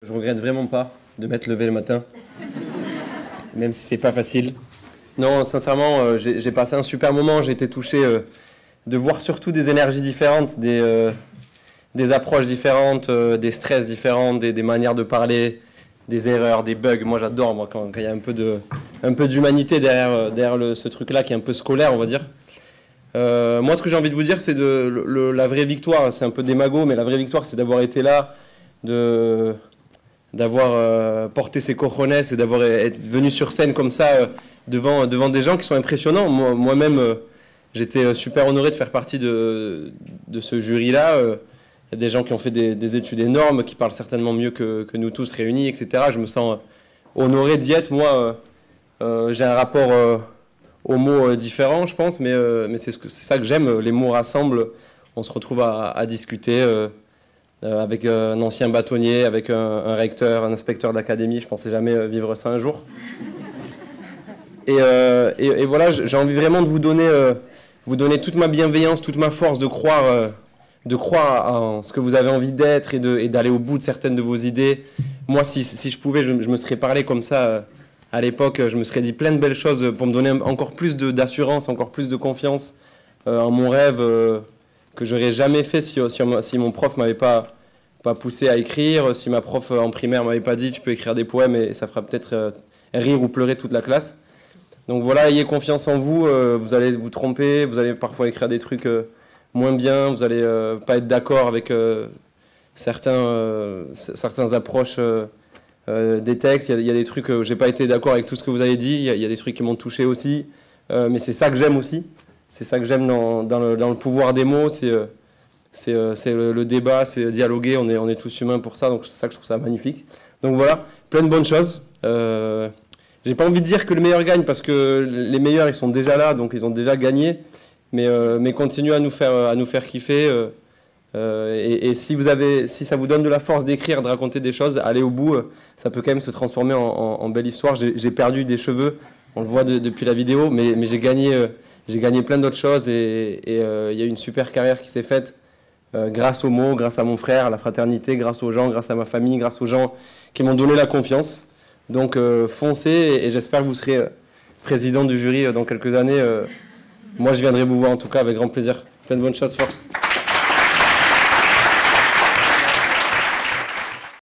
Je regrette vraiment pas de m'être levé le matin, même si c'est pas facile. Non, sincèrement, j'ai passé un super moment. J'ai été touché de voir surtout des énergies différentes, des approches différentes, des stress différents, des manières de parler, des erreurs, des bugs. Moi, j'adore quand il y a un peu d'humanité derrière ce truc-là qui est un peu scolaire, on va dire. Moi, ce que j'ai envie de vous dire, c'est la vraie victoire. C'est un peu démago, mais la vraie victoire, c'est d'avoir été là, d'avoir porté ses cojones et d'avoir été venu sur scène comme ça devant des gens qui sont impressionnants. Moi-même, j'étais super honoré de faire partie de ce jury-là. Il y a des gens qui ont fait des études énormes, qui parlent certainement mieux que nous tous réunis, etc. Je me sens honoré d'y être. Moi, j'ai un rapport aux mots différent, je pense, mais c'est ça que j'aime. Les mots rassemblent. On se retrouve à discuter avec un ancien bâtonnier, avec un recteur, un inspecteur d'académie. Je ne pensais jamais vivre ça un jour. Et voilà, j'ai envie vraiment de vous donner toute ma bienveillance, toute ma force, de croire en ce que vous avez envie d'être et d'aller au bout de certaines de vos idées. Moi, si je pouvais, je me serais parlé comme ça à l'époque. Je me serais dit plein de belles choses pour me donner encore plus d'assurance, encore plus de confiance en mon rêve que j'aurais jamais fait si mon prof m'avait pas poussé à écrire, si ma prof en primaire m'avait pas dit tu peux écrire des poèmes et ça fera peut-être rire ou pleurer toute la classe. Donc voilà, ayez confiance en vous, vous allez vous tromper, vous allez parfois écrire des trucs moins bien, vous allez pas être d'accord avec certaines approches des textes. Il y a des trucs où j'ai pas été d'accord avec tout ce que vous avez dit, il y a des trucs qui m'ont touché aussi, mais c'est ça que j'aime aussi. C'est ça que j'aime dans le pouvoir des mots, c'est le débat, c'est dialoguer, on est tous humains pour ça, donc c'est ça que je trouve ça magnifique. Donc voilà, plein de bonnes choses. J'ai pas envie de dire que le meilleur gagne, parce que les meilleurs, ils sont déjà là, donc ils ont déjà gagné, mais continuez à nous faire kiffer, et si ça vous donne de la force d'écrire, de raconter des choses, allez au bout, ça peut quand même se transformer en belle histoire. J'ai perdu des cheveux, on le voit depuis la vidéo, mais j'ai gagné plein d'autres choses et il y a une super carrière qui s'est faite grâce aux mots, grâce à mon frère, à la fraternité, grâce aux gens, grâce à ma famille, grâce aux gens qui m'ont donné la confiance. Donc foncez et j'espère que vous serez président du jury dans quelques années. Moi je viendrai vous voir en tout cas avec grand plaisir. Plein de bonnes choses, force.